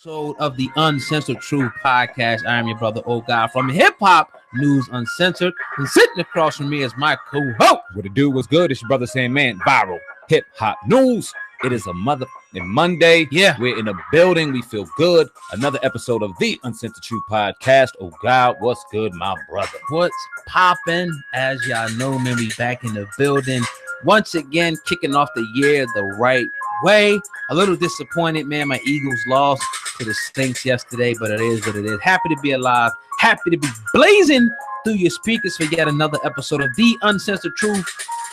episode of the Uncensored Truth podcast. I am your brother, old guy from Hip Hop News Uncensored, and sitting across from me is my co-host. What it do? What's good? It's your brother SamAnt, viral hip hop news. It is a Monday. Yeah, we're in the building. We feel good. Another episode of the Uncensored Truth podcast. Oh God, what's good, my brother? What's popping? As y'all know, man, we back in the building once again, kicking off the year the right way. A little disappointed, man. My Eagles lost to the Saints yesterday, but it is what it is. Happy to be alive. Happy to be blazing through your speakers for yet another episode of the Uncensored Truth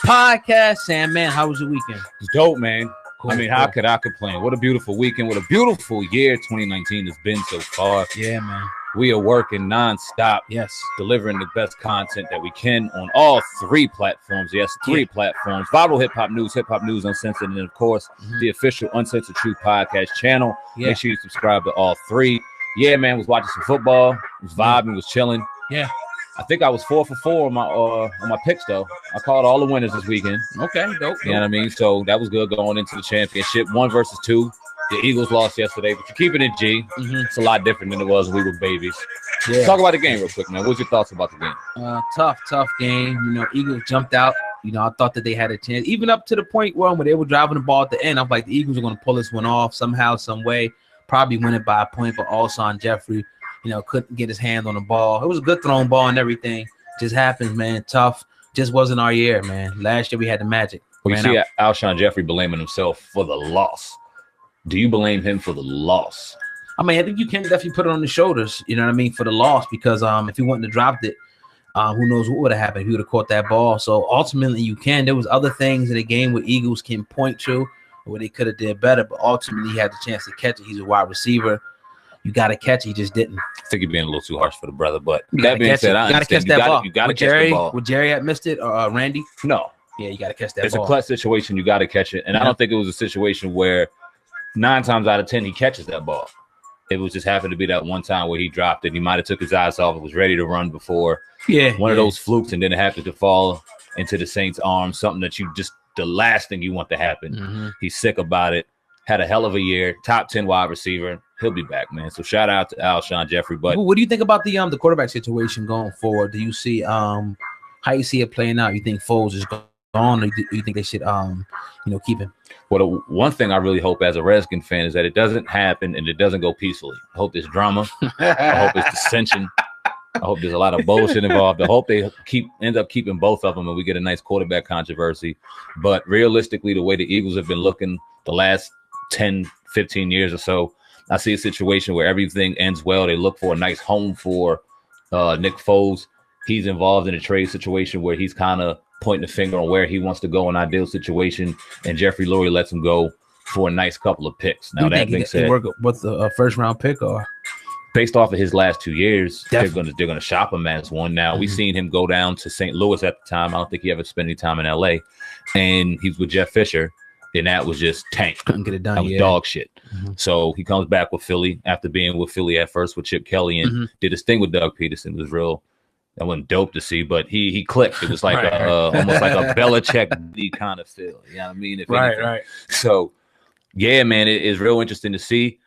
podcast. SamAnt, how was your weekend? It's dope, man. Cool, I mean, how could I complain? What a beautiful weekend. What a beautiful year 2019 has been so far. Yeah, man. We are working nonstop. Yes. Delivering the best content that we can on all three platforms. Yes, three platforms. Viral Hip Hop News Uncensored, and of course, the official Uncensored Truth podcast channel. Yeah. Make sure you subscribe to all three. Yeah, man, was watching some football. Was vibing, was chilling. Yeah. I think I was 4 for 4 on my picks, though. I called all the winners this weekend. Okay, dope. You know what I mean? So that was good going into the championship. 1 versus 2. The Eagles lost yesterday, but you're keeping it G. It's a lot different than it was when we were babies. Yeah. Talk about the game real quick, man. What's your thoughts about the game? Tough game. You know, Eagles jumped out. You know, I thought that they had a chance, even up to the point where when they were driving the ball at the end, I'm like, the Eagles are going to pull this one off somehow, some way. Probably win it by a point, but Alshon Jeffrey, you know, couldn't get his hand on the ball. It was a good thrown ball and everything. Just happens, man. Tough. Just wasn't our year, man. Last year we had the magic. Well, you see Alshon Jeffrey blaming himself for the loss. Do you blame him for the loss? I mean, I think you can definitely put it on the shoulders, you know what I mean, for the loss, because if he wouldn't have dropped it, who knows what would have happened if he would have caught that ball. So ultimately you can. There was other things in the game where Eagles can point to where they could have did better, but ultimately he had the chance to catch it. He's a wide receiver. You got to catch it. He just didn't. I think you're being a little too harsh for the brother, but that being said, I understand. You got to catch the ball. Would Jerry have missed it or Randy? No. Yeah, you got to catch that ball. It's a clutch situation. You got to catch it. And I don't think it was a situation where 9 times out of 10 he catches that ball. It was just happened to be that one time where he dropped it. He might have took his eyes off. It was ready to run before. Yeah. One of those flukes, and then it happened to fall into the Saints' arms. Something that you just the last thing you want to happen. He's sick about it. Had a hell of a year. Top 10 wide receiver. He'll be back, man. So shout out to Alshon Jeffrey. But what do you think about the quarterback situation going forward? Do you see how you see it playing out? You think Foles is gone, or do you think they should keep him? Well, the one thing I really hope as a Redskin fan is that it doesn't happen and it doesn't go peacefully. I hope there's drama. I hope it's dissension. I hope there's a lot of bullshit involved. I hope they end up keeping both of them and we get a nice quarterback controversy. But realistically, the way the Eagles have been looking the last 10, 15 years or so, I see a situation where everything ends well. They look for a nice home for Nick Foles. He's involved in a trade situation where he's kind of pointing the finger on where he wants to go in an ideal situation, and Jeffrey Lurie lets him go for a nice couple of picks. Now, that being said, what's the first round pick, or based off of his last 2 years, they're gonna shop him as one. Now we've seen him go down to St. Louis at the time. I don't think he ever spent any time in LA, and he's with Jeff Fisher. And that was just tank. Couldn't get it done. That was dog shit. So he comes back with Philly after being with Philly at first with Chip Kelly and did his thing with Doug Peterson. It was real. That wasn't dope to see, but he clicked. It was like almost like a Belichick kind of feel. You know what I mean? Right. So yeah, man, it is real interesting to see.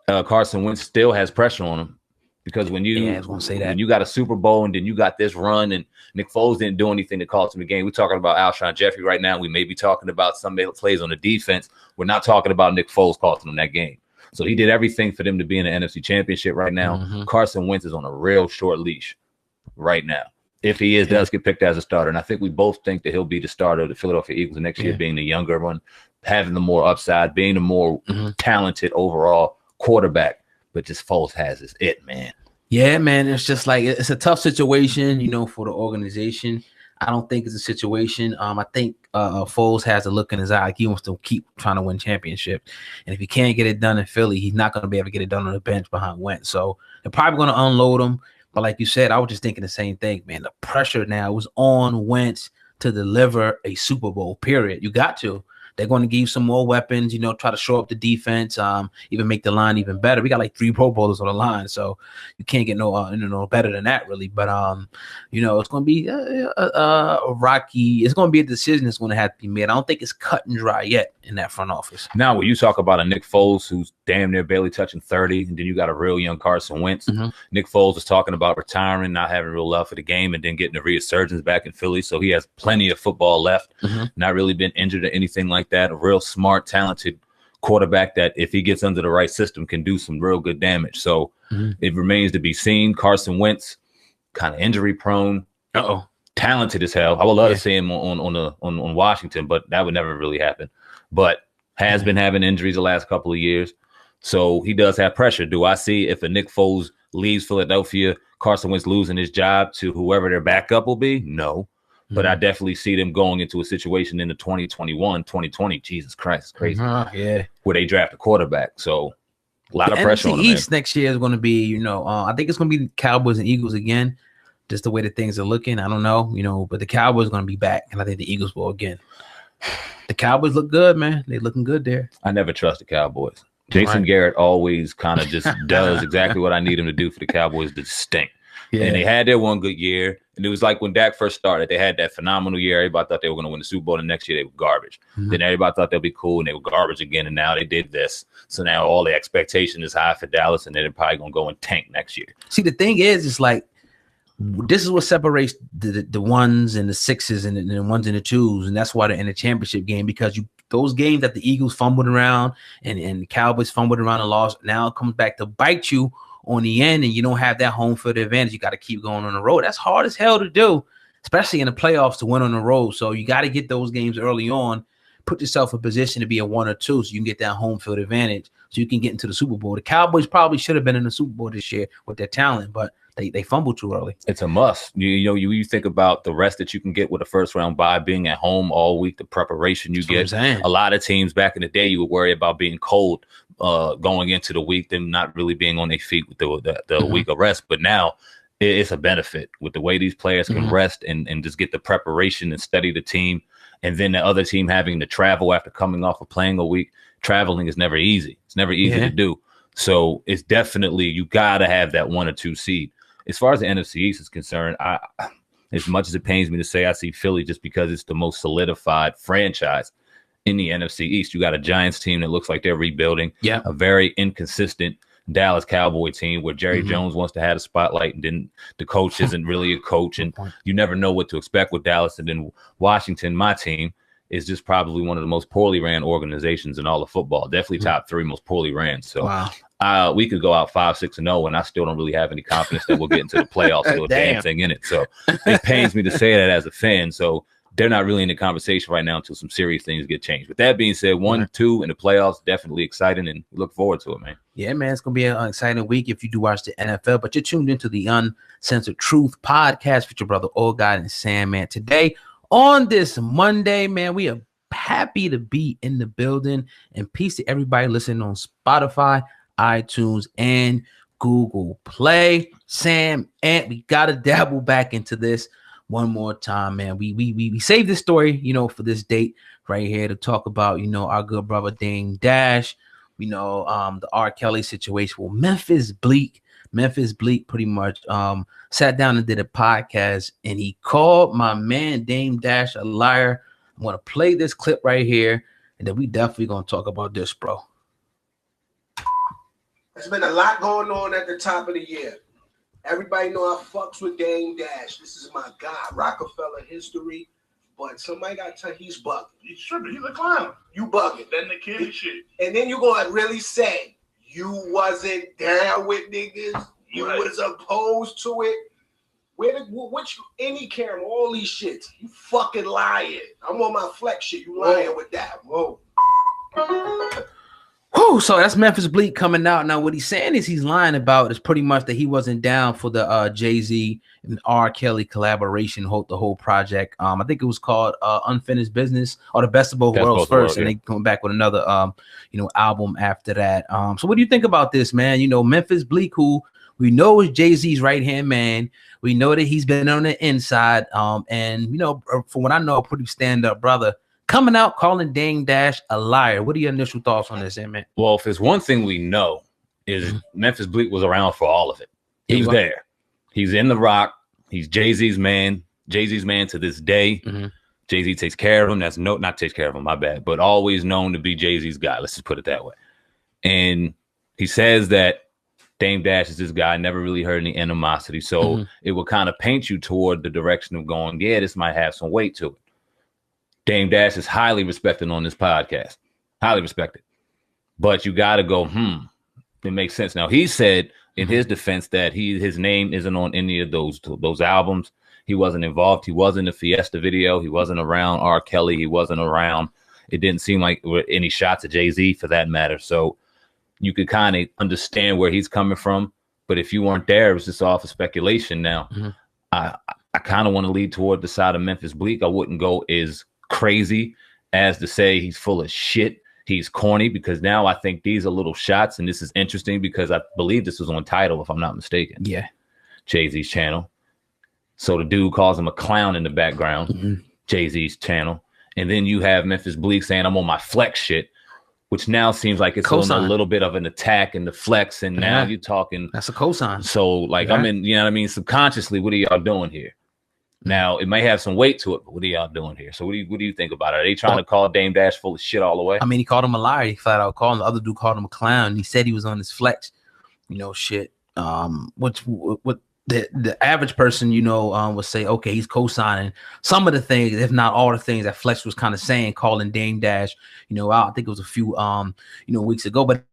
Carson Wentz still has pressure on him. Because when you got a Super Bowl and then you got this run and Nick Foles didn't do anything to cost him the game. We're talking about Alshon Jeffrey right now. We may be talking about some plays on the defense. We're not talking about Nick Foles costing him that game. So he did everything for them to be in the NFC Championship right now. Carson Wentz is on a real short leash right now. If he does get picked as a starter. And I think we both think that he'll be the starter of the Philadelphia Eagles next year, being the younger one, having the more upside, being the more talented overall quarterback. But just Foles has it, man. Yeah, man. It's just like it's a tough situation, for the organization. I don't think it's a situation. I think Foles has a look in his eye. Like he wants to keep trying to win championship. And if he can't get it done in Philly, he's not going to be able to get it done on the bench behind Wentz. So they're probably going to unload him. But like you said, I was just thinking the same thing, man. The pressure now was on Wentz to deliver a Super Bowl, period. You got to. They're going to give you some more weapons, you know, try to show up the defense, even make the line even better. We got like 3 Pro Bowlers on the line, so you can't get no better than that, really. But you know, it's going to be a rocky. It's going to be a decision that's going to have to be made. I don't think it's cut and dry yet in that front office. Now, when you talk about a Nick Foles who's damn near barely touching 30, and then you got a real young Carson Wentz. Nick Foles is talking about retiring, not having real love for the game, and then getting a resurgence back in Philly. So he has plenty of football left, not really been injured or anything like that. A real smart, talented quarterback that, if he gets under the right system, can do some real good damage. So it remains to be seen. Carson Wentz, kind of injury prone, talented as hell. I would love to see him on Washington, but that would never really happen. But has been having injuries the last couple of years. So he does have pressure. Do I see, if a Nick Foles leaves Philadelphia, Carson Wentz losing his job to whoever their backup will be? No. But I definitely see them going into a situation in the 2021, 2020, Jesus Christ, it's crazy. Where they draft a quarterback. So a lot of pressure on them. East next year is going to be, you know, I think it's going to be the Cowboys and Eagles again, just the way that things are looking. I don't know, you know, but the Cowboys are going to be back, and I think the Eagles will again. The Cowboys look good, man. They're looking good there. I never trust the Cowboys. Jason Garrett always kind of just does exactly what I need him to do for the Cowboys to stink. And they had their one good year. And it was like when Dak first started, they had that phenomenal year. Everybody thought they were going to win the Super Bowl. The next year, they were garbage. Then everybody thought they'd be cool, and they were garbage again. And now they did this. So now all the expectation is high for Dallas, and they're probably going to go and tank next year. See, the thing is, it's like, this is what separates the ones and the sixes and the ones and the twos. And that's why they're in the championship game, because those games that the Eagles fumbled around and the Cowboys fumbled around and lost, now it comes back to bite you on the end, and you don't have that home field advantage. You got to keep going on the road. That's hard as hell to do, especially in the playoffs, to win on the road. So you got to get those games early on, put yourself in position to be a 1 or 2 so you can get that home field advantage so you can get into the Super Bowl. The Cowboys probably should have been in the Super Bowl this year with their talent, but they fumbled too early. It's a must. You think about the rest that you can get with a first round bye, being at home all week, the preparation you get. A lot of teams back in the day, you would worry about being cold going into the week, them not really being on their feet with the week of rest. But now it's a benefit with the way these players can rest and just get the preparation and study the team. And then the other team having to travel after coming off of playing a week. Traveling is never easy. It's never easy to do. So it's definitely, you got to have that 1 or 2 seed. As far as the NFC East is concerned, as much as it pains me to say, I see Philly just because it's the most solidified franchise in the NFC East. You got a Giants team that looks like they're rebuilding. A very inconsistent Dallas Cowboy team where Jerry Jones wants to have a spotlight, and then the coach isn't really a coach, and you never know what to expect with Dallas. And then Washington, my team, is just probably one of the most poorly ran organizations in all of football. Definitely top 3 most poorly ran. So we could go out 5-6-0, and I still don't really have any confidence that we'll get into the playoffs with a damn thing in it. So it pains me to say that as a fan. So they're not really in the conversation right now until some serious things get changed. With that being said, 1-2 in the playoffs, definitely exciting, and look forward to it, man. Yeah, man, it's going to be an exciting week if you do watch the NFL, but you're tuned into the Uncensored Truth podcast with your brother, Old God and SamAnt. Today, on this Monday, man, we are happy to be in the building, and peace to everybody listening on Spotify, iTunes, and Google Play. SamAnt, we got to dabble back into this one more time, man. We saved this story, you know, for this date right here to talk about, you know, our good brother Dame Dash, you know, the R. Kelly situation. Well, Memphis Bleek pretty much sat down and did a podcast, and he called my man Dame Dash a liar. I'm going to play this clip right here, and then we definitely going to talk about this, bro. There's been a lot going on at the top of the year. Everybody know I fucks with Dame Dash. This is my guy, Rockefeller history. But somebody got to tell he's bugging. He's tripping. He's a clown. You bugging. Then the kid and shit. And then you gonna really say you wasn't down with niggas. You was opposed to it. Any camera, all these shits. You fucking lying. I'm on my flex shit. You lying with that. Whoa. Whew, so that's Memphis Bleek coming out. Now, what he's saying is he's lying about is pretty much that he wasn't down for the Jay-Z and R. Kelly collaboration, the whole project. I think it was called Unfinished Business, or The Best of Both Worlds first, and they come back with another album after that. So what do you think about this, man? You know, Memphis Bleek, who we know is Jay-Z's right-hand man. We know that he's been on the inside. And, you know, from what I know, a pretty stand-up brother. coming out calling Dame Dash a liar. What are your initial thoughts on this, man? Well, if there's one thing we know is Memphis Bleek was around for all of it. He was there. He's in The Rock. He's Jay-Z's man. Jay-Z's man to this day. Jay-Z takes care of him. That's not takes care of him, my bad, but always known to be Jay-Z's guy. Let's just put it that way. And he says that Dame Dash is this guy, never really heard any animosity. So it will kind of paint you toward the direction of going, yeah, this might have some weight to it. Dame Dash is highly respected on this podcast. Highly respected. But you got to go, it makes sense. Now, he said in his defense that his name isn't on any of those albums. He wasn't involved. He wasn't in the Fiesta video. He wasn't around R. Kelly. He wasn't around. It didn't seem like any shots at Jay-Z for that matter. So you could kind of understand where he's coming from. But if you weren't there, it was just off of speculation. Now, I kind of want to lead toward the side of Memphis Bleek. I wouldn't go as crazy as to say he's full of shit. He's corny, because now I think these are little shots. And this is interesting because I believe this was on Tidal, if I'm not mistaken. Yeah. Jay-Z's channel. So the dude calls him a clown in the background, Jay-Z's channel. And then you have Memphis Bleek saying, I'm on my flex shit, which now seems like it's on a little bit of an attack in the flex. And now you're talking. That's a cosign. So like, I'm in, you know what I mean? Subconsciously, what are y'all doing here? Now, it may have some weight to it, but what are y'all doing here? So what do you think about it? Are they trying to call Dame Dash full of shit all the way? I mean, he called him a liar. He flat out called him. The other dude called him a clown. He said he was on his flex, shit. What the average person, would say, okay, he's co-signing some of the things, if not all the things that Flex was kind of saying, calling Dame Dash, I think it was a few, weeks ago. But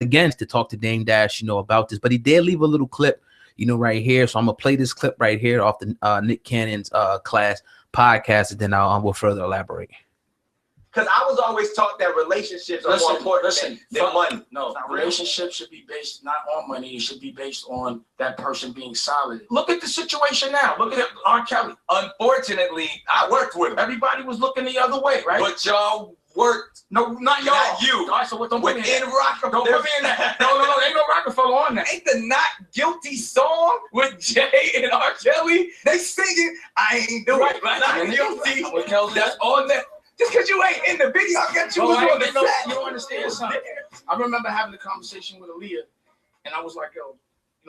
again, to talk to Dame Dash, about this. But he did leave a little clip, right here. So I'm going to play this clip right here off the Nick Cannon's class podcast, and then we'll further elaborate. Because I was always taught that relationships are more important than money. No, relationships should be based not on money. It should be based on that person being solid. Look at the situation now. Look at R. Kelly. Unfortunately, I worked with him. Everybody was looking the other way, right? But y'all worked. No, not y'all. Not you. All right, so what? Don't put me in Rockefeller. Don't put me in that. No, ain't no Rockefeller on that. Ain't the Not Guilty song with Jay and R. Kelly? They singing, I ain't doing it. Not Guilty. That's on that. Just because you ain't in the video, I got you on the set. You don't understand something. I remember having a conversation with Aaliyah, and I was like, yo,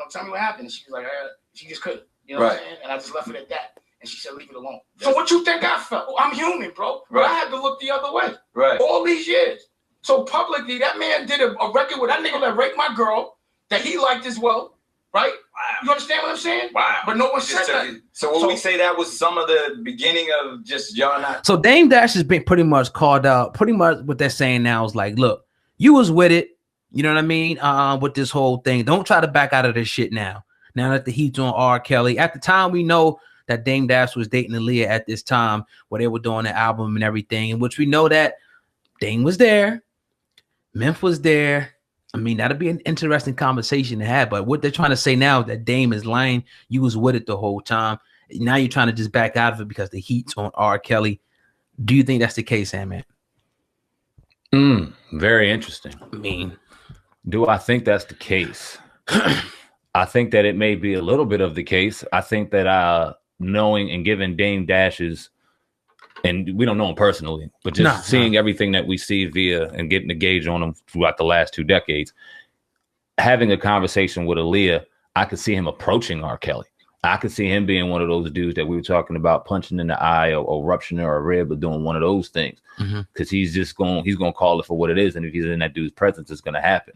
tell me what happened. And she was like, she just couldn't. You know what I'm saying? And I just left it at that. And she said, leave it alone. So what you think I felt? I'm human, bro. But I had to look the other way. Right. All these years. So publicly, that man did a record with that nigga that raped my girl, that he liked as well. Right? Wow. You understand what I'm saying? Wow. But no one said that. So we say that was some of the beginning of just y'all not. So Dame Dash has been pretty much called out. Pretty much what they're saying now is like, look, you was with it. You know what I mean? With this whole thing. Don't try to back out of this shit now. Now that the heat's on R. Kelly. At the time, we know that Dame Dash was dating Aaliyah at this time where they were doing the album and everything, in which we know that Dame was there. Memphis was there. I mean, that'd be an interesting conversation to have. But what they're trying to say now is that Dame is lying. You was with it the whole time. Now you're trying to just back out of it because the heat's on R. Kelly. Do you think that's the case, SamAnt? Very interesting. I mean, do I think that's the case? I think that it may be a little bit of the case. I think that knowing and giving Dame Dash's, and we don't know him personally, but just seeing everything that we see via and getting the gauge on him throughout the last 2 decades, having a conversation with Aaliyah, I could see him approaching R. Kelly. I could see him being one of those dudes that we were talking about, punching in the eye or rupturing or a rib or doing one of those things. Because he's going to call it for what it is. And if he's in that dude's presence, it's going to happen.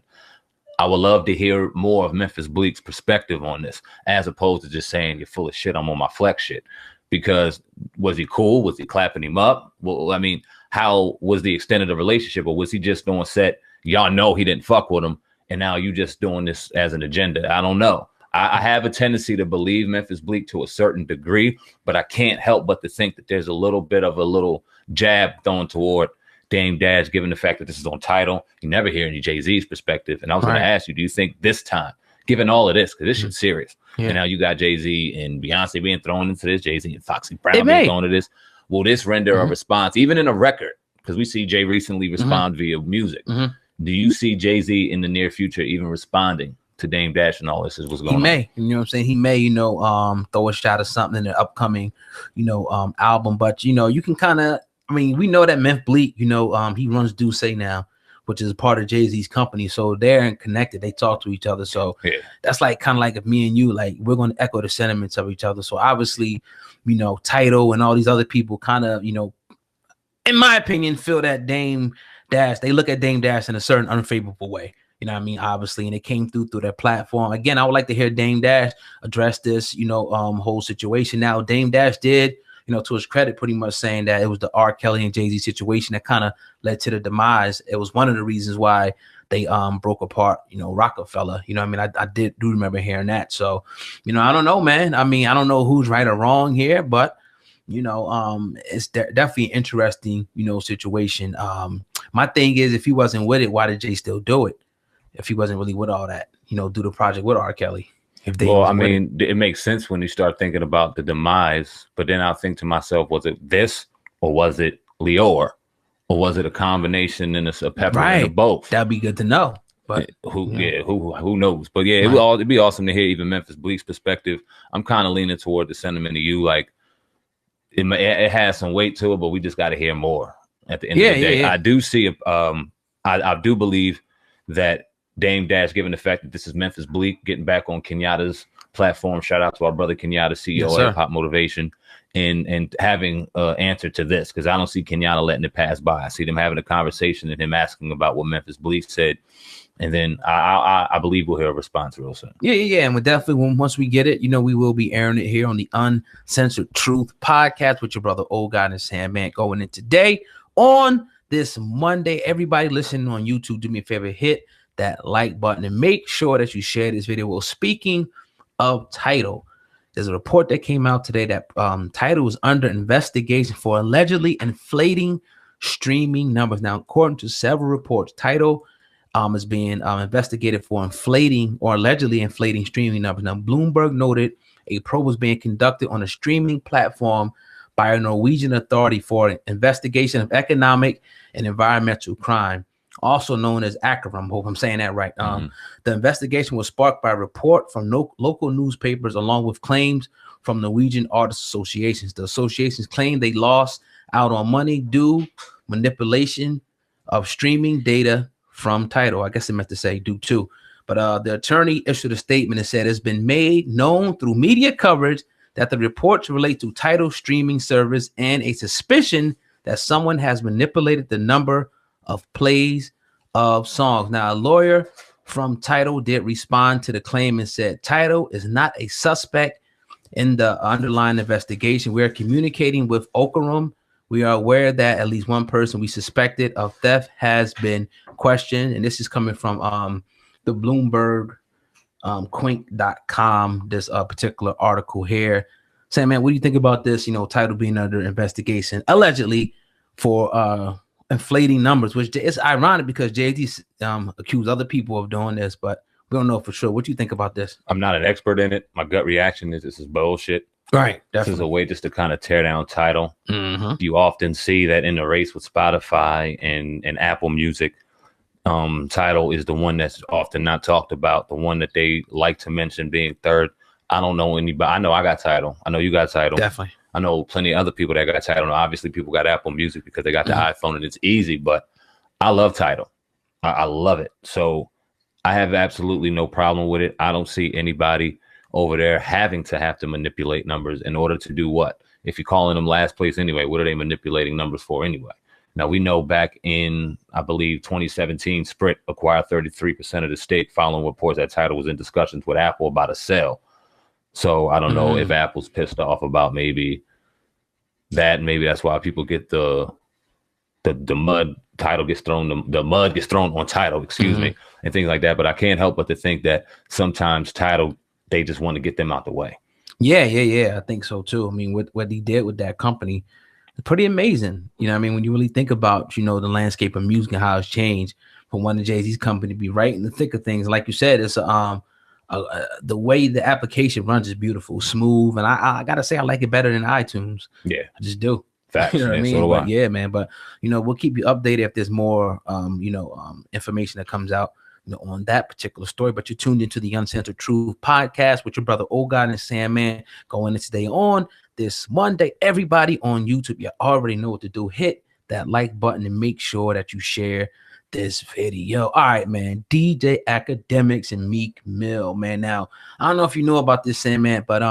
I would love to hear more of Memphis Bleek's perspective on this, as opposed to just saying, you're full of shit, I'm on my flex shit. Because was he cool? Was he clapping him up? Well, I mean, how was the extent of the relationship? Or was he just doing set? Y'all know he didn't fuck with him, and now you just doing this as an agenda. I don't know. I have a tendency to believe Memphis Bleek to a certain degree, but I can't help but to think that there's a little bit of a little jab thrown toward Dame Dash, given the fact that this is on Tidal. You never hear any Jay-Z's perspective. And I was going to ask you, do you think this time, given all of this, because this shit's serious, and now you got Jay-Z and Beyonce being thrown into this, Jay-Z and Foxy Brown being thrown into this, will this render a response, even in a record? Because we see Jay recently respond via music. Do you see Jay-Z in the near future even responding to Dame Dash and all this is what's going he on. may, you know what I'm saying? He may, you know, throw a shot of something in the upcoming, you know, album. But, you know, you can kind of, I mean, we know that Memphis Bleek, you know, he runs Do Say now, which is a part of Jay-Z's company. So they're connected. They talk to each other. So that's like kind of like if me and you, like, we're going to echo the sentiments of each other. So obviously, you know, Tidal and all these other people kind of, you know, in my opinion, feel that Dame Dash, they look at Dame Dash in a certain unfavorable way. You know what I mean? Obviously, and it came through their platform. Again, I would like to hear Dame Dash address this, you know, whole situation. Now, Dame Dash did, you know, to his credit, pretty much saying that it was the R. Kelly and Jay-Z situation that kind of led to the demise. It was one of the reasons why they broke apart, you know, Rockefeller. You know what I mean? I do remember hearing that. So, you know, I don't know, man. I mean, I don't know who's right or wrong here, but you know, it's definitely an interesting, you know, situation. My thing is, if he wasn't with it, why did Jay still do it? If he wasn't really with all that, you know, do the project with R. Kelly. If they well, I mean, it makes sense when you start thinking about the demise, but then I'll think to myself, was it this or was it Leor? Or was it a combination and a pepper and a both? That'd be good to know. But who knows? But yeah, it'd be awesome to hear even Memphis Bleek's perspective. I'm kind of leaning toward the sentiment of you, like it has some weight to it, but we just got to hear more at the end of the day. I do see I do believe that Dame Dash, given the fact that this is Memphis Bleek getting back on Kenyatta's platform, shout out to our brother Kenyatta, CEO of Hip Hop Motivation, and having answer to this, because I don't see Kenyatta letting it pass by. I see them having a conversation and him asking about what Memphis Bleek said, and then I believe we'll hear a response real soon. Yeah, and we definitely, once we get it, you know, we will be airing it here on the Uncensored Truth podcast with your brother Old God and SamAnt going in today on this Monday. Everybody listening on YouTube, do me a favor, hit that like button and make sure that you share this video. Well, speaking of Tidal, there's a report that came out today that Tidal is under investigation for allegedly inflating streaming numbers. Now, according to several reports, Tidal is being investigated for inflating or allegedly inflating streaming numbers. Now, Bloomberg noted a probe was being conducted on a streaming platform by a Norwegian authority for investigation of economic and environmental crime, also known as Akademiks. Hope I'm saying that right. The investigation was sparked by a report from local newspapers along with claims from Norwegian artist associations. The associations claim they lost out on money due manipulation of streaming data from Tidal. I guess they meant to say due to. But the attorney issued a statement and said it's been made known through media coverage that the reports relate to Tidal streaming service and a suspicion that someone has manipulated the number of plays of songs. Now, a lawyer from Tidal did respond to the claim and said Tidal is not a suspect in the underlying investigation. We are communicating with Okarum. We are aware that at least one person we suspected of theft has been questioned, and this is coming from the Bloomberg Quink.com, this particular article here. SamAnt, what do you think about this? You know, Tidal being under investigation allegedly for inflating numbers, which is ironic because Jay-Z accused other people of doing this, but we don't know for sure. What do you think about this? I'm not an expert in it. My gut reaction is this is bullshit. Right. Definitely. This is a way just to kind of tear down Tidal. You often see that in the race with Spotify and Apple Music. Tidal is the one that's often not talked about, the one that they like to mention being third. I don't know anybody. I know I got Tidal. I know you got Tidal. Definitely. I know plenty of other people that got Tidal. Obviously, people got Apple Music because they got the iPhone and it's easy, but I love Tidal. I love it. So I have absolutely no problem with it. I don't see anybody over there having to manipulate numbers in order to do what? If you're calling them last place anyway, what are they manipulating numbers for anyway? Now, we know back in, I believe, 2017, Sprint acquired 33% of the stake following reports that Tidal was in discussions with Apple about a sale. So I don't know if Apple's pissed off about maybe that. Maybe that's why people get the mud. Tidal gets thrown. The mud gets thrown on Tidal, excuse me, and things like that. But I can't help but to think that sometimes Tidal, they just want to get them out the way. Yeah. I think so too. I mean, what he did with that company, it's pretty amazing. You know what I mean? When you really think about, you know, the landscape of music and how it's changed from one of Jay-Z's company to be right in the thick of things. Like you said, it's the way the application runs is beautiful, smooth, and I gotta say I like it better than iTunes. Yeah, I just do. Facts. You know what I mean? So but yeah, man. But you know, we'll keep you updated if there's more information that comes out on that particular story. But you're tuned into the Uncensored Truth podcast with your brother Old God and SamAnt going into today on this Monday. Everybody on YouTube, you already know what to do. Hit that like button and make sure that you share this video. All right, man. DJ Akademiks and Meek Mill, man. Now, I don't know if you know about this, SamAnt, but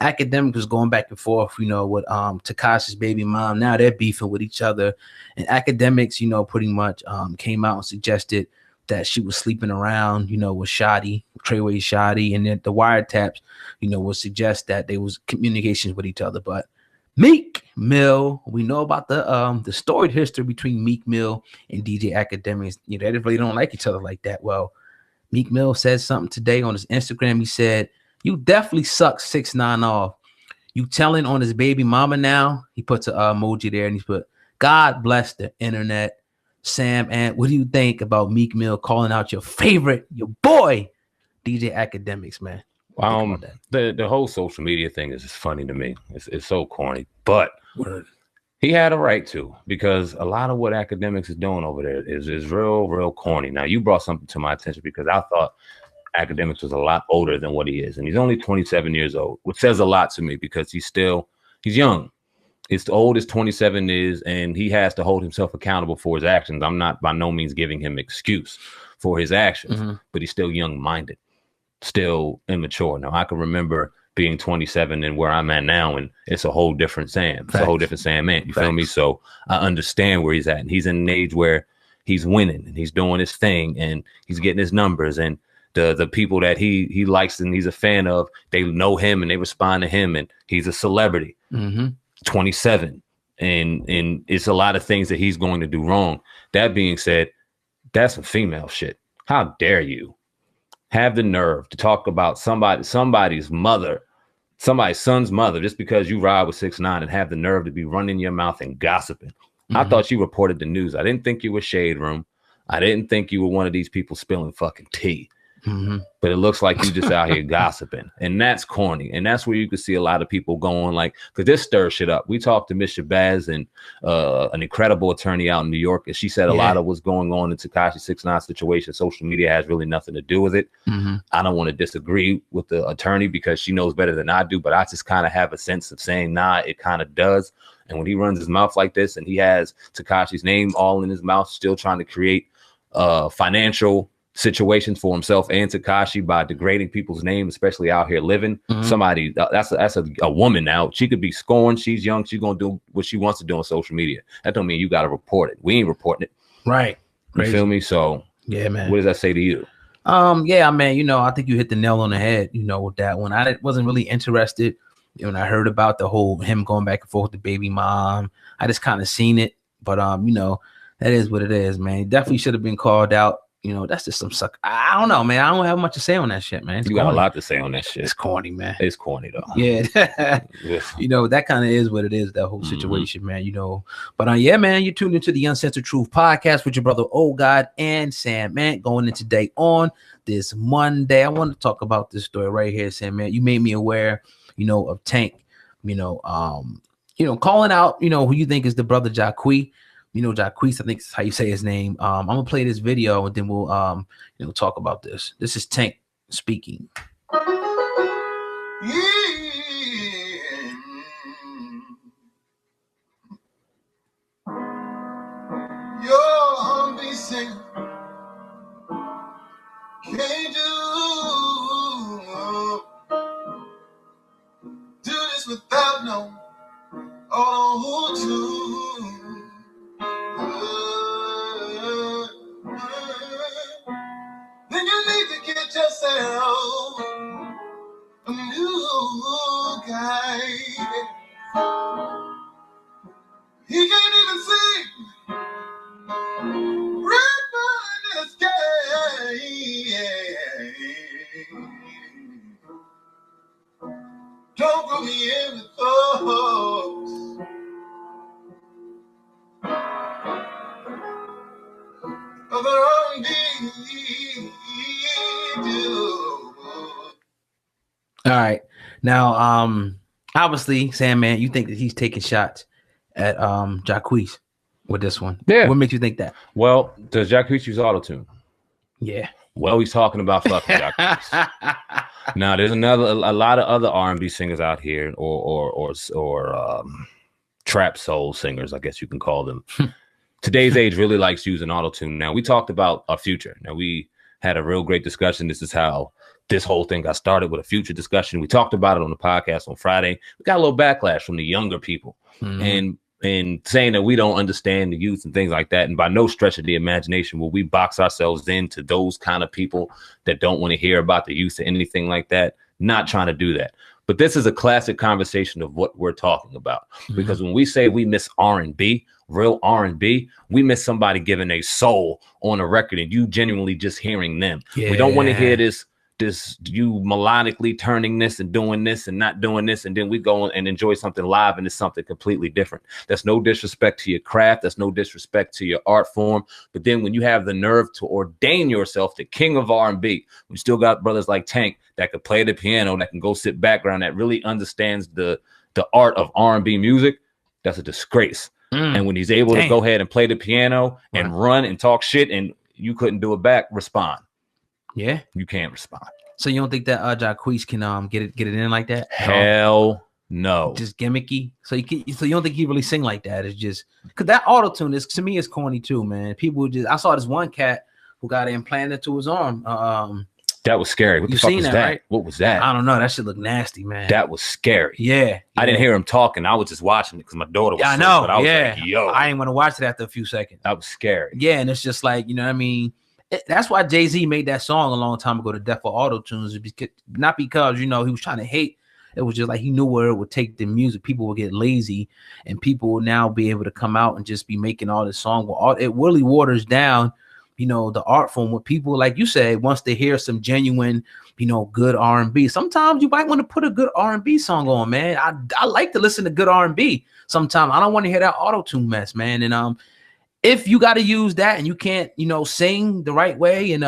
Akademiks was going back and forth, with Tekashi's baby mom. Now they're beefing with each other, and Akademiks, pretty much came out and suggested that she was sleeping around, with Shotty, Treyway Shotty, and then the wiretaps, would suggest that there was communications with each other. But Meek Mill, we know about the storied history between Meek Mill and DJ Akademiks. They really don't like each other like that. Well, Meek Mill said something today on his Instagram. He said, "You definitely suck 6ix9ine off. You telling on his baby mama now." He puts an emoji there and he put, "God bless the internet." SamAnt, what do you think about Meek Mill calling out your boy, DJ Akademiks, man? The whole social media thing is just funny to me. It's so corny, but he had a right to, because a lot of what Akademiks is doing over there is real corny. Now, you brought something to my attention because I thought Akademiks was a lot older than what he is, and he's only 27 years old, which says a lot to me because he's young. It's old as 27 is, and he has to hold himself accountable for his actions. I'm not by no means giving him excuse for his actions, but he's still young-minded, still immature. Now, I can remember being 27 and where I'm at now, and it's a whole different Sam. It's a whole different SamAnt. You feel me? So I understand where he's at, and he's in an age where he's winning, and he's doing his thing, and he's getting his numbers, and the people that he likes and he's a fan of, they know him and they respond to him, and he's a celebrity. 27, and it's a lot of things that he's going to do wrong. That being said, that's some female shit. How dare you have the nerve to talk about somebody's mother, somebody's son's mother, just because you ride with 6ix9ine, and have the nerve to be running your mouth and gossiping? I thought you reported the news. I didn't think you were Shade Room. I didn't think you were one of these people spilling fucking tea. But it looks like you just out here gossiping, and that's corny. And that's where you can see a lot of people going like, because this stirs shit up. We talked to Miss Shabazz, and an incredible attorney out in New York, and she said a lot of what's going on in Tekashi 6ix9ine situation, social media has really nothing to do with it. I don't want to disagree with the attorney because she knows better than I do, but I just kind of have a sense of saying, nah, it kind of does. And when he runs his mouth like this, and he has Tekashi's name all in his mouth, still trying to create financial situations for himself and Tekashi by degrading people's name, especially out here living. Somebody that's a woman now. She could be scorned. She's young. She's gonna do what she wants to do on social media. That don't mean you got to report it. We ain't reporting it. Right. You feel me? So yeah, man. What does that say to you? Yeah, man. I think you hit the nail on the head. With that one, I wasn't really interested. When I heard about the whole him going back and forth with the baby mom, I just kind of seen it. But that is what it is, man. He definitely should have been called out. That's just some suck. I don't know, man. I don't have much to say on that shit, man. You got a lot to say on that shit. It's corny, man. It's corny though. Yeah. That kind of is what it is, that whole situation, man. But yeah, man, you tuned into the Uncensored Truth podcast with your brother Old God and SamAnt going into today on this Monday. I want to talk about this story right here, SamAnt. You made me aware, of Tank, calling out, who you think is the brother Jacquees. Jacquees, I think is how you say his name. I'm gonna play this video and then we'll talk about this. This is Tank speaking. Can't do this without no auto-tune. Then you need to get yourself a new guy. He can't even sing. River in the sky. Don't put me in with thoughts of their own deed. All right. Now, obviously, SamAnt, you think that he's taking shots at Jacquees with this one. Yeah. What makes you think that? Well, does Jacquees use auto-tune? Yeah. Well, he's talking about fucking Jacquees. Now, there's a lot of other R&B singers out here, or trap soul singers, I guess you can call them. Today's age really likes using autotune. Now, we talked about our future. Now, we had a real great discussion. This is how this whole thing got started, with a future discussion. We talked about it on the podcast on Friday. We got a little backlash from the younger people, and saying that we don't understand the youth and things like that. And by no stretch of the imagination will we box ourselves into those kind of people that don't want to hear about the youth or anything like that. Not trying to do that. But this is a classic conversation of what we're talking about. Because when we say we miss R&B, real R&B, we miss somebody giving a soul on a record and you genuinely just hearing them. Yeah. We don't want to hear this you melodically turning this and doing this and not doing this, and then we go and enjoy something live and it's something completely different. That's no disrespect to your craft. That's no disrespect to your art form. But then when you have the nerve to ordain yourself the king of R&B, we still got brothers like Tank that could play the piano, that can go sit background, that really understands the art of R&B music. That's a disgrace. And when he's able to go ahead and play the piano and run and talk shit and you couldn't do it back, respond. Yeah, you can't respond. So you don't think that Jacquees can get it in like that? Hell no. Just gimmicky. So you don't think he really sing like that? It's just because that auto tune is, to me, is corny too, man. People just, I saw this one cat who got it implanted to his arm. That was scary. What the fuck was that? Right? What was that? I don't know. That shit looked nasty, man. That was scary. Yeah. I didn't hear him talking. I was just watching it because my daughter was I know. But I was like, yo. I ain't want to watch it after a few seconds. That was scary. Yeah, and it's just like, you know what I mean? That's why Jay-Z made that song a long time ago, The Death of Auto-Tunes. Not because, you know, he was trying to hate. It was just like he knew where it would take the music. People would get lazy, and people will now be able to come out and just be making all this song. Well, it really waters down, you know, the art form. With people, like you said, once they hear some genuine, you know, good R&B. Sometimes you might want to put a good R&B song on, man. I like to listen to good R&B. Sometimes I don't want to hear that auto-tune mess, man. And if you got to use that and you can't, you know, sing the right way, and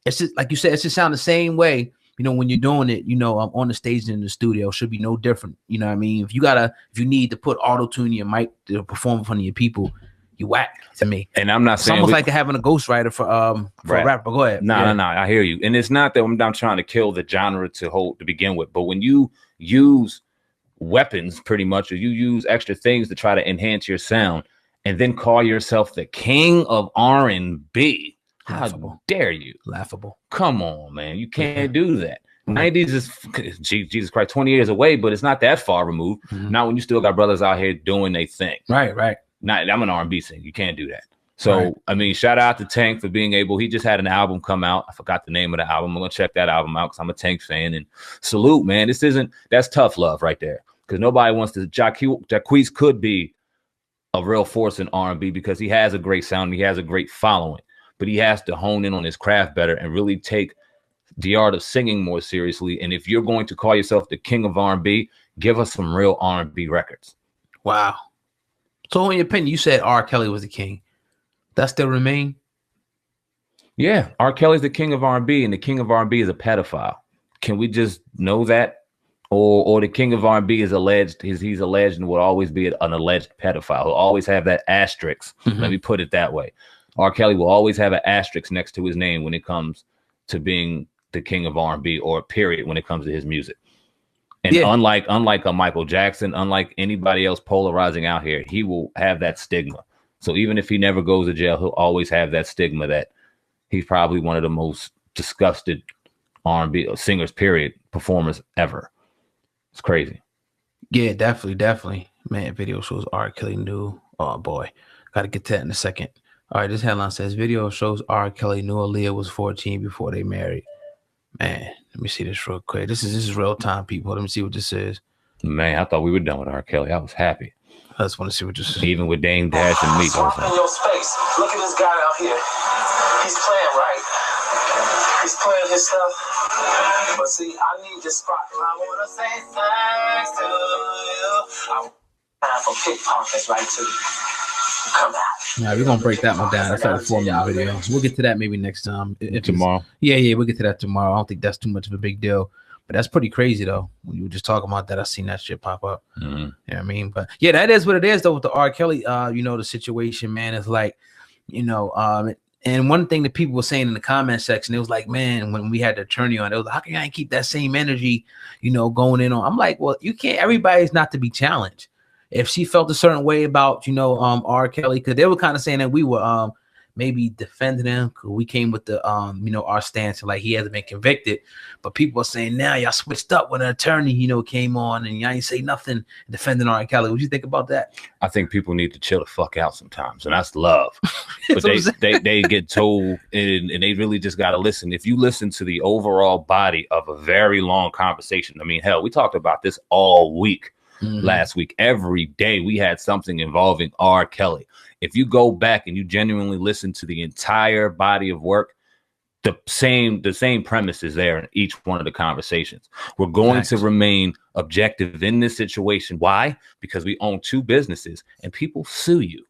it's just like you said, it's just sound the same way, you know, when you're doing it, you know, on the stage and in the studio, it should be no different. You know what I mean? If you need to put auto tune in your mic to perform in front of your people, you whack to me. And I'm not saying it's almost like having a ghostwriter for a rapper. Go ahead. No, I hear you. And it's not that I'm trying to kill the genre to begin with, but when you use weapons pretty much, or you use extra things to try to enhance your sound, and then call yourself the king of R&B. How dare you? Laughable. Come on, man. You can't do that. 90s is, Jesus Christ, 20 years away, but it's not that far removed. Not when you still got brothers out here doing their thing. Right. I'm an R&B singer. You can't do that. So, I mean, shout out to Tank for being able. He just had an album come out. I forgot the name of the album. I'm going to check that album out because I'm a Tank fan. And salute, man. That's tough love right there. Because nobody wants to. Jacquees could be a real force in R&B because he has a great sound. He has a great following, but he has to hone in on his craft better and really take the art of singing more seriously. And if you're going to call yourself the king of R&B, give us some real R&B records. Wow. So in your opinion, you said R. Kelly was the king. That still remain? Yeah. R. Kelly's the king of R&B, and the king of R&B is a pedophile. Can we just know that? Or the king of R&B is alleged. He's alleged and will always be an alleged pedophile. He'll always have that asterisk. Let me put it that way. R. Kelly will always have an asterisk next to his name when it comes to being the king of R&B, or period when it comes to his music. And unlike a Michael Jackson, unlike anybody else polarizing out here, he will have that stigma. So even if he never goes to jail, he'll always have that stigma that he's probably one of the most disgusted R&B singers, period, performers ever. It's crazy. Yeah, definitely. Man, video shows R. Kelly knew. Oh boy, got to get to that in a second. All right, this headline says video shows R. Kelly knew Aaliyah was 14 before they married. Man, let me see this real quick. This is real time, people. Let me see what this is. Man, I thought we were done with R. Kelly. I was happy. I just want to see what this is. Even with Dame Dash and Meek. In your space. Look at this guy out here. He's playing right. He's playing his stuff. But see, I need this spot. I want to say thanks to you. I'm for pickpockets right to come out. Yeah, we're gonna break that one down. That's like a 4-minute video. We'll get to that maybe next time. Tomorrow. Yeah, we'll get to that tomorrow. I don't think that's too much of a big deal. But that's pretty crazy though. When you were just talking about that, I seen that shit pop up. You know what I mean? But yeah, that is what it is though with the R. Kelly. You know, the situation, man, is like, you know, And one thing that people were saying in the comment section, it was like, man, when we had the attorney on, it was like, how can I keep that same energy, going in on? I'm like, well, you can't. Everybody's not to be challenged. If she felt a certain way about, R. Kelly, because they were kind of saying that we were maybe defending him, because we came with the our stance like he hasn't been convicted. But people are saying now y'all switched up when an attorney came on and y'all ain't say nothing defending R. Kelly. What do you think about that? I think people need to chill the fuck out sometimes, and that's love. But they get told, and they really just got to listen. If you listen to the overall body of a very long conversation, I mean, hell, we talked about this all week. Last week, every day we had something involving R. Kelly. If you go back and you genuinely listen to the entire body of work, the same premise is there in each one of the conversations. We're going to remain objective in this situation. Why? Because we own two businesses and people sue you.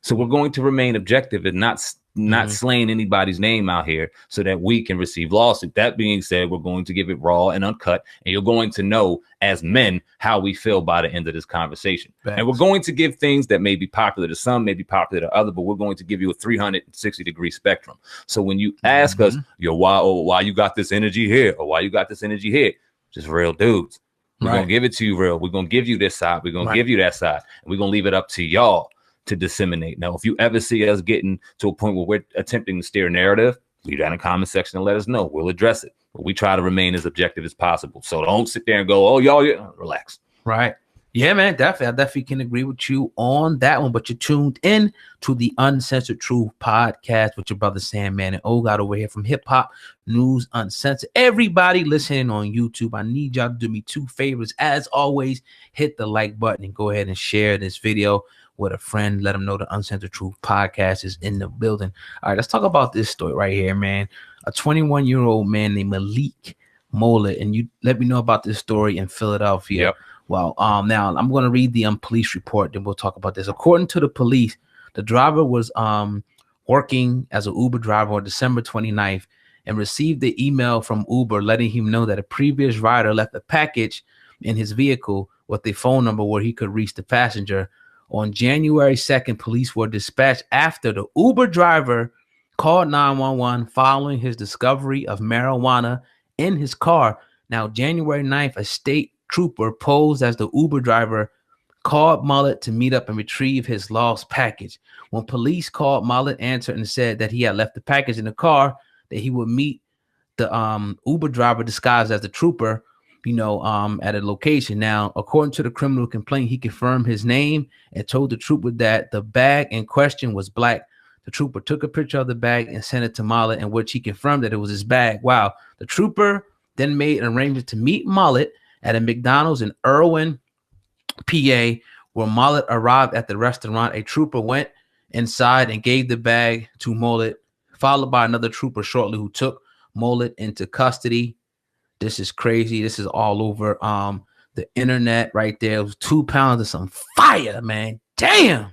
So we're going to remain objective and not slaying anybody's name out here so that we can receive lawsuit. That being said, we're going to give it raw and uncut, and you're going to know as men how we feel by the end of this conversation. Thanks. And we're going to give things that may be popular to some, may be popular to other, but we're going to give you a 360-degree spectrum. So when you ask us, why you got this energy here, or why you got this energy here, just real dudes. We're going to give it to you real. We're going to give you this side. We're going to give you that side. And we're going to leave it up to y'all to disseminate. Now, if you ever see us getting to a point where we're attempting to steer a narrative, leave that in the comment section and let us know. We'll address it. But we try to remain as objective as possible. So don't sit there and go, oh, y'all, relax. Right. Yeah, man, definitely. I definitely can agree with you on that one. But you're tuned in to the Uncensored Truth podcast with your brother SamAnt and O got over here from Hip Hop News Uncensored. Everybody listening on YouTube, I need y'all to do me two favors. As always, hit the like button and go ahead and share this video with a friend. Let them know the Uncensored Truth podcast is in the building. All right, let's talk about this story right here, man. A 21-year-old man named Malik Mollett, and you let me know about this story in Philadelphia. Yep. Well, now I'm going to read the police report, then we'll talk about this. According to the police, the driver was working as an Uber driver on December 29th and received the email from Uber letting him know that a previous rider left a package in his vehicle with a phone number where he could reach the passenger. On January 2nd, police were dispatched after the Uber driver called 911 following his discovery of marijuana in his car. Now, January 9th, a state trooper posed as the Uber driver called Mollett to meet up and retrieve his lost package. When police called, Mollett answered and said that he had left the package in the car, that he would meet the Uber driver disguised as the trooper, at a location. Now, according to the criminal complaint, he confirmed his name and told the trooper that the bag in question was black. The trooper took a picture of the bag and sent it to Mollett, in which he confirmed that it was his bag. Wow. The trooper then made an arrangement to meet Mollett at a McDonald's in Irwin, PA, where Mollett arrived at the restaurant. A trooper went inside and gave the bag to Mollett, followed by another trooper shortly who took Mollett into custody. This is crazy. This is all over the internet right there. It was 2 pounds of some fire, man. Damn.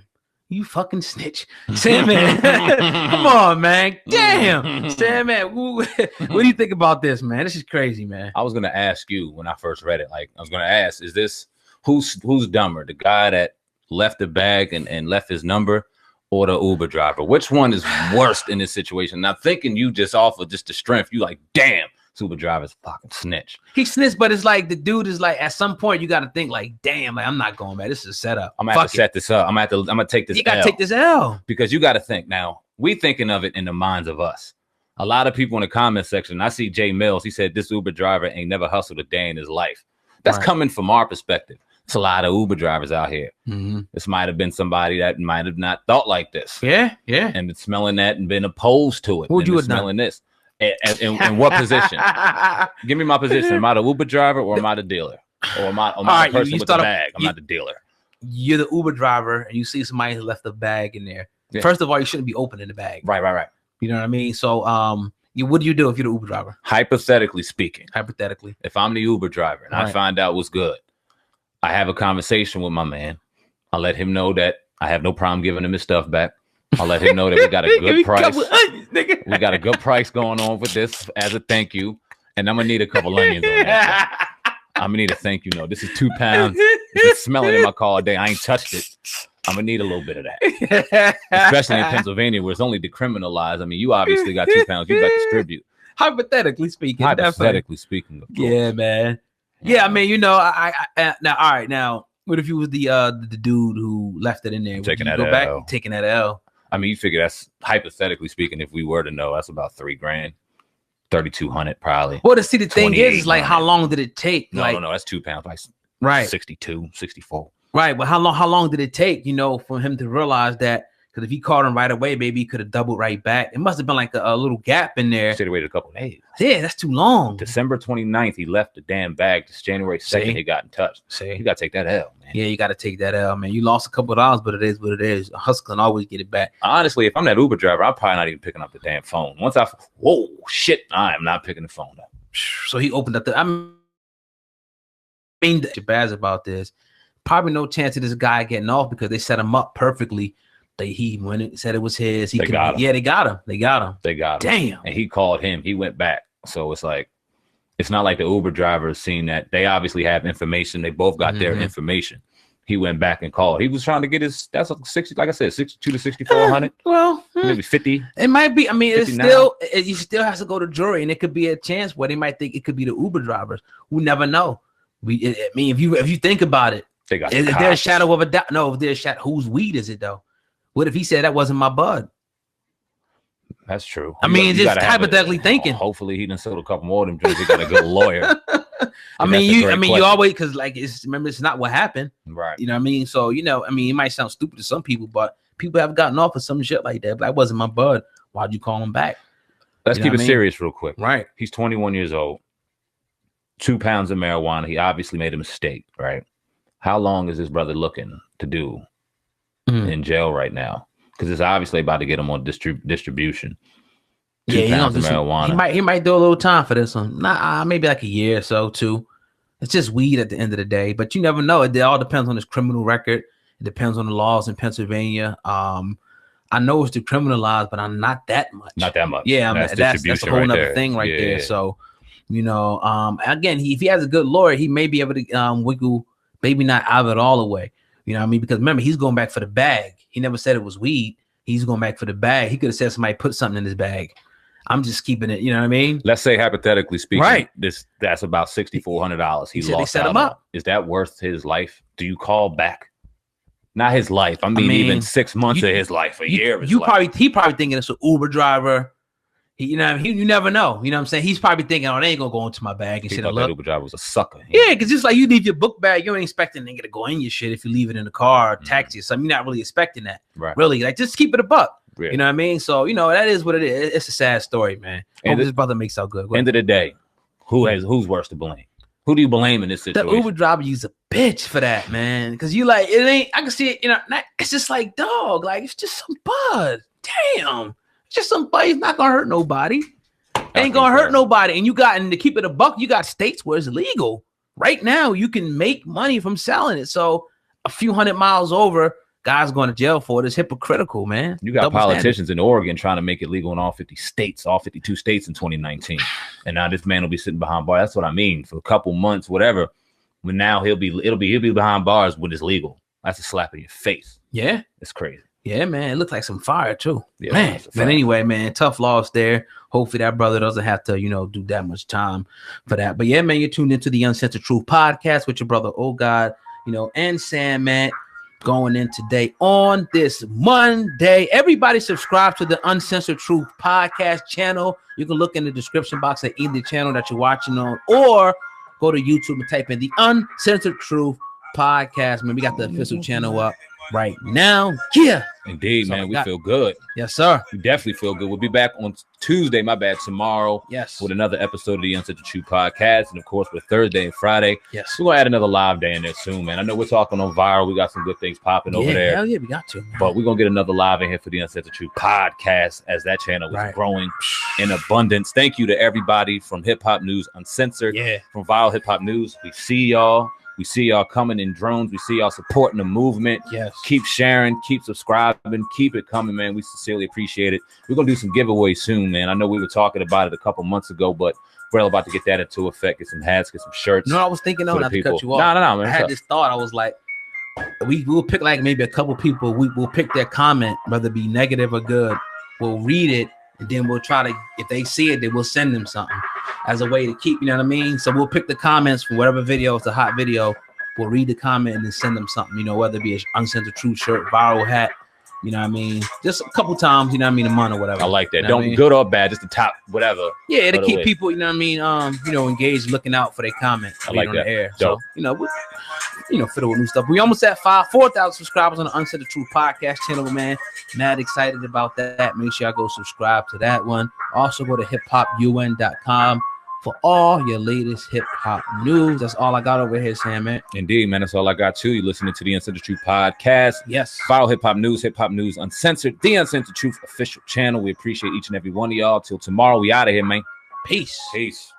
You fucking snitch. SamAnt. Come on, man. Damn. SamAnt. What do you think about this, man? This is crazy, man. I was going to ask you when I first read it. Like, I was going to ask, is this who's dumber? The guy that left the bag and left his number, or the Uber driver? Which one is worst in this situation? Now, thinking you just off of just the strength, you like, damn. Uber driver's fucking snitch. He snitched, but it's like the dude is like, at some point you got to think like, damn, like, I'm not going back. This is a setup. I'm gonna have to set this up. I'm gonna take this. You gotta take this L, because you got to think now. We thinking of it in the minds of us. A lot of people in the comment section. I see Jay Mills. He said this Uber driver ain't never hustled a day in his life. That's coming from our perspective. It's a lot of Uber drivers out here. This might have been somebody that might have not thought like this. Yeah. And been smelling that and been opposed to it. Would you have smelling this? In what position? Give me my position. Am I the Uber driver or am I the dealer? Or am I the person with the bag? I'm not the dealer. You're the Uber driver and you see somebody who left a bag in there. Yeah. First of all, you shouldn't be opening the bag. Right. You know what I mean? So what do you do if you're the Uber driver? Hypothetically speaking. If I'm the Uber driver and I find out what's good, I have a conversation with my man. I let him know that I have no problem giving him his stuff back. I'll let him know that we got a good price. We got a good price going on with this as a thank you. And I'm going to need a couple onions on that. I'm going to need a thank you note. This is 2 pounds. It's been smelling in my car all day. I ain't touched it. I'm gonna need a little bit of that, especially in Pennsylvania where it's only decriminalized. I mean, you obviously got 2 pounds. You got to distribute. Hypothetically speaking. Hypothetically speaking. Yeah, man. Yeah, I mean, you know, I now, all right, now, what if you was the dude who left it in there? Taking that L. back, taking that L? I mean, you figure that's hypothetically speaking. If we were to know, that's about $3 grand, 3,200 probably. Well, to see the thing is like, how long did it take? No, like, no, that's 2 pounds, like right, 62, 64. Right, but how long did it take? You know, for him to realize that? Because if he caught him right away, maybe he could have doubled right back. It must have been like a little gap in there. Should have waited a couple of days. Yeah, that's too long. December 29th, he left the damn bag. This January 2nd, he got in touch. You got to take that L, man. Yeah, you got to take that L, man. You lost a couple of dollars, but it is what it is. A hustler can always get it back. Honestly, if I'm that Uber driver, I'm probably not even picking up the damn phone. Once whoa, shit, I am not picking the phone up. So he opened up I mean, bad about this. Probably no chance of this guy getting off because they set him up perfectly. He went and said it was his. They got him. Yeah, they got him. They got him. Damn. And he called him. He went back. So it's like, it's not like the Uber driver seen that. They obviously have information. They both got their information. He went back and called. He was trying to get his, that's like 60, like I said, 62 to 6,400. Well, maybe 50. It might be. I mean, it's still, you still has to go to jury, and it could be a chance where they might think it could be the Uber drivers. We never know. I mean, if you think about it, they got is there a shadow of a doubt? No, if there's a shadow, whose weed is it though? What if he said that wasn't my bud? That's true. I mean, just hypothetically thinking. Hopefully, he done sold a couple more of them drinks. He got a good lawyer. I mean, you always, because like remember, it's not what happened, right? You know what I mean? So you know, I mean, it might sound stupid to some people, but people have gotten off of some shit like that. But that wasn't my bud. Why'd you call him back? Let's keep it serious real quick. Right. He's 21 years old. 2 pounds of marijuana. He obviously made a mistake, right? How long is this brother looking to do in jail right now? Because it's obviously about to get him on distribution. 2 pounds of marijuana. He might do a little time for this one. Maybe like a year or so too. It's just weed at the end of the day, but you never know. It all depends on his criminal record. It depends on the laws in Pennsylvania. I know it's decriminalized, but I'm not that much. Not that much. Yeah, that's a whole nother thing right there. So, you know, again, if he has a good lawyer, he may be able to wiggle, maybe not out of it all the way. You know what I mean? Because remember, he's going back for the bag. He never said it was weed. He's going back for the bag. He could have said somebody put something in his bag. I'm just keeping it. You know what I mean? Let's say hypothetically speaking, right? That's about $6,400. He lost. They set him up. Is that worth his life? Do you call back? Not his life. I mean even 6 months of his life, a year of his life. He probably thinking it's an Uber driver. You never know. You know what I'm saying? He's probably thinking, oh, they ain't gonna go into my bag and shit. That Uber driver was a sucker. Yeah, because just like you leave your book bag, you ain't expecting nigga to go in your shit if you leave it in the car or taxi or something. You're not really expecting that. Right. Really, like just keep it a buck. Yeah. You know what I mean? So that is what it is. It's a sad story, man. Hope this brother makes out good. End of the day, who's worse to blame? Who do you blame in this situation? The Uber driver, you's a bitch for that, man. Because you like it ain't. I can see it. It's just like dog. Like it's just some bud. Damn, it's just some bud. He's not gonna hurt nobody. Ain't gonna hurt nobody. And to keep it a buck, you got states where it's legal. Right now, you can make money from selling it. So a few 100 miles over, guys going to jail for it is hypocritical, man. You got politicians in Oregon trying to make it legal in all 50 states, all 52 states in 2019. And now this man will be sitting behind bars. That's what I mean. For a couple months, whatever. But now he'll be behind bars when it's legal. That's a slap in your face. Yeah. It's crazy. Yeah, man. It looks like some fire too. Yeah, man. But anyway, man, tough loss there. Hopefully that brother doesn't have to, do that much time for that. But yeah, man, you're tuned into the Uncensored Truth podcast with your brother, Oh God, and SamAnt going in today on this Monday. Everybody subscribe to the Uncensored Truth podcast channel. You can look in the description box at either channel that you're watching on, or go to YouTube and type in the Uncensored Truth podcast. Man, we got the official channel up right now. Yeah. Indeed, man. We feel good. Yes, sir. We definitely feel good. We'll be back on Tuesday, tomorrow. Yes. With another episode of the Uncensored Truth podcast. And of course, with Thursday and Friday. Yes. We're going to add another live day in there soon, man. I know we're talking on viral. We got some good things popping over there. Hell yeah, we got to. Man. But we're going to get another live in here for the Uncensored Truth podcast as that channel is growing in abundance. Thank you to everybody from Hip Hop News Uncensored. Yeah. From Viral Hip Hop News. We see y'all. We see y'all coming in drones. We see y'all supporting the movement. Yes. Keep sharing, keep subscribing, keep it coming, man. We sincerely appreciate it. We're going to do some giveaways soon, man. I know we were talking about it a couple months ago, but we're about to get that into effect. Get some hats, get some shirts. No, I was thinking, not to cut you off. No, man. I had this thought. I was like, we'll pick like maybe a couple people. We'll pick their comment, whether it be negative or good. We'll read it, and then we'll try to, if they see it, then we'll send them something as a way to keep, you know what I mean? So we'll pick the comments from whatever video, it's a hot video. We'll read the comment and then send them something, you know, whether it be an Uncensored Truth shirt, viral hat, you know what I mean? Just a couple times, you know what I mean, a month or whatever. I like that. You know Don't I mean? good or bad, just the top, whatever. Yeah, to keep people, you know what I mean, you know, engaged, looking out for their comments. I like on that. The air. Dope. So, you know, fiddle with new stuff. We almost at 4,000 subscribers on the Uncensored Truth podcast channel, man. Mad excited about that. Make sure y'all go subscribe to that one. Also go to hiphopun.com for all your latest hip hop news. That's all I got over here, Sam, man. Indeed, man. That's all I got too. You're listening to the Uncensored Truth podcast. Yes. Viral hip hop news, uncensored, the Uncensored Truth official channel. We appreciate each and every one of y'all. Till tomorrow, we out of here, man. Peace. Peace.